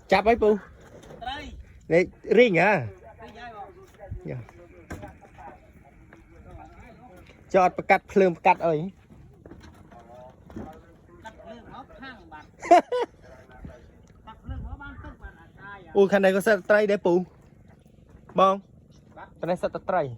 chạp ấy bu này riêng à chọt cắt phơm cắt ơi ui khăn này có sao tray đểปูbông khăn này sao tray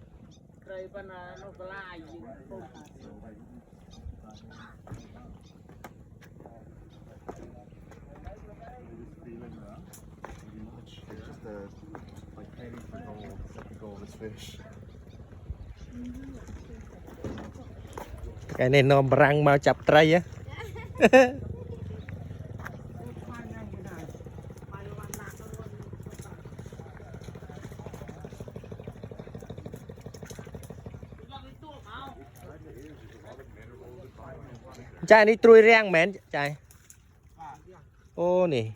cái này nó răng mà chập tray á chai này trôi rang mến chai ô nè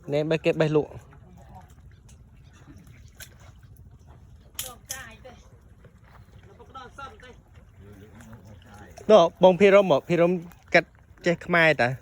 nè bay kẹp bay lụa nó bông phi rôm cắt che mai ta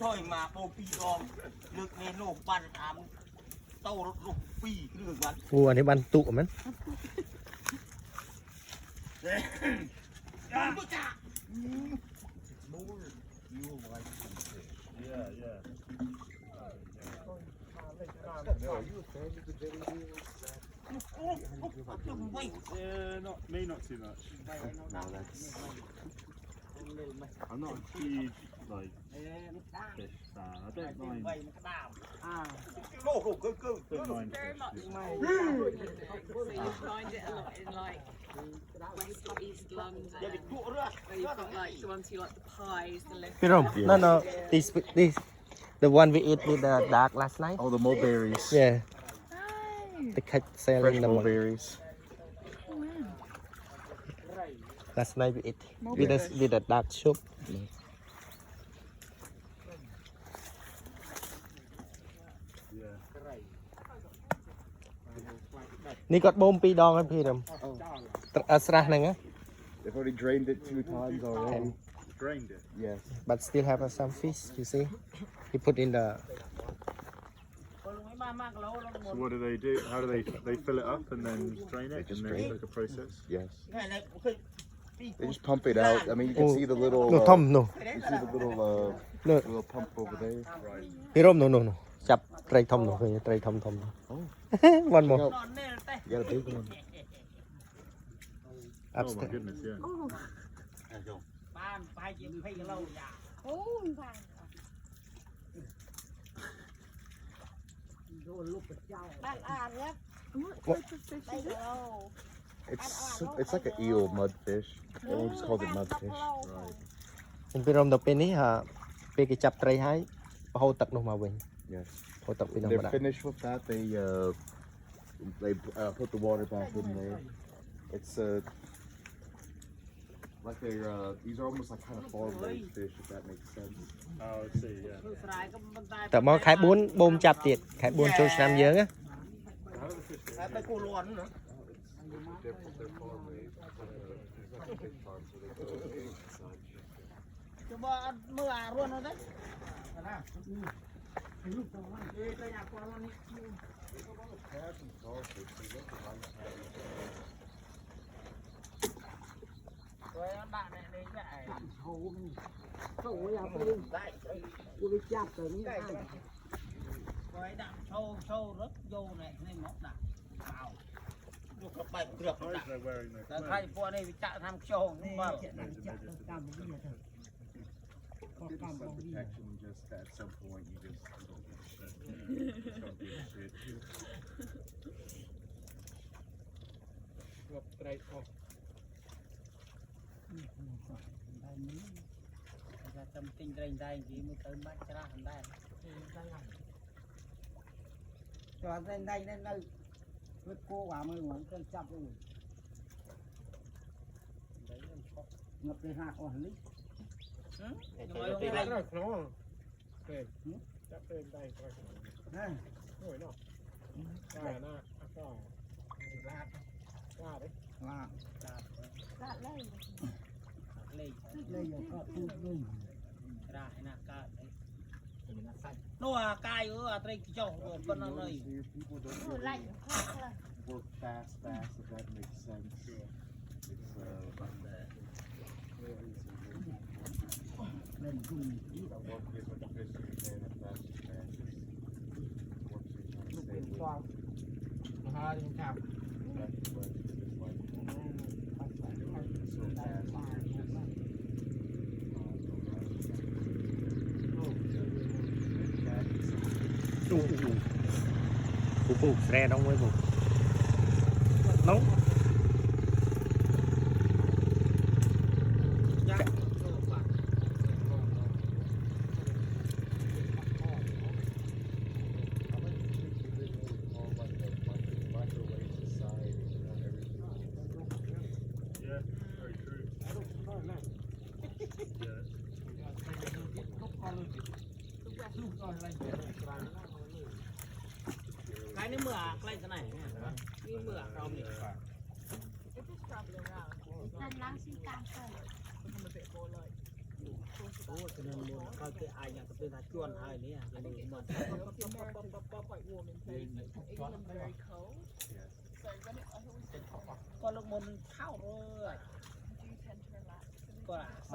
thôi mà bố phi đom lực nên nổ bàn ám tàu rút phi được bắn anh ấy bắn tụ mất Not me, not too much. I'm not a huge like fish fan. I don't mind. Don't mind Very much. fish. So you find it a lot in like West or East London, where you've got like the ones who like the pies, the lift. phi rôm no this the one we eat with the dark last night Oh, the mulberries. yeah the cat Fresh selling the mulberries. last night we eat with the dark soupนี่ก็บ่มปีดองกันพี่ดำស្រះហ្នឹង They've already drained it 2 times already. Drained it. Yes. but still have some fish you see he put in the So what do? How do they fill it up and then drain it, just and then drain it's like a process? Yes. They just pump it out. I mean, you can see the little. no Tom no You see the little no little pump over there. พี่ร่ม no ចាប់ត្រីធំនោះឃើញត្រីធំ one more You got a big one. Oh my upstairs goodness, yeah. It's like an eel mudfish. Everyone just calls it mudfish. Right. ពីร่មដល់ពេលនេះពេលគេចាប់ត្រីហើយហូរទឹកនោះមកវិញ Yes. ហូរទឹកពីនោះ They're មកដាក់ finished with that. They put the water back in there. It's like these are almost like kind of farm raised fish, if that makes sense. Oh, I see. Yeah. តើមកខែ4បូមចាប់ទៀតខែ4ចូលឆ្នាំយើងណា Tại cô luôn nữa. They're farm raised. Big farms where they go inside. Cho bà ăn mưa luôn rồi đấy. Rồi ăn bạn này đấy vậy. Rồi đạm sâu rất vô này nên nó đạm vào. Vô các bài được nó đạm. They're wearing their Tại clothes. thay phụ này bị chạm tham sâu nhưng mà some protection. Just at some point, you don't give a shit. Just don't give a shit. ได้นี้จะจำติงได้กี่มือเติมบ้านจะได้ทำได้จอดได้เลยรถโก้ว่ามือหมุนก็จับเลยเงือบไปหักอ่อนลิยังไม่ได้ จะเป็นได้ก็ นั่น หน่วยเนาะกล้าหน้าก็ลาดกล้าเลย ว่าจับ That lane. เลยก็พูดเลยได้นะก็ได้นัวกายอะไรกี่จ่อคนนั้นเลย Here, people don't Oh, really like, work fast, if that makes sense. It's เล่นกุ้ง work as much as you can as fast as you can. Just work so you ลูก can เป็น stay ฟอง with นะฮะยังจับ it. But it's just like so fast. Phụ xe đông với phụ nóng ยักษ์ Yeah, very true. Yeah. ใครนี่เมื่อใกล้จะไหนเนี่ยนี่เมื่อเราเนี่ย They're just travelling around. นั่นล้างซีกลางเปิด Become a bit more like. โอ้ฉะนั้นเนี่ยเขาจะอายอย่างจะเป็นอาจวนให้เนี่ยจะดูมัน Obviously, America's quite warm in places. England's very cold. So when it, I always think ก็ลงมนเข้าเลย do tend to relax. ก็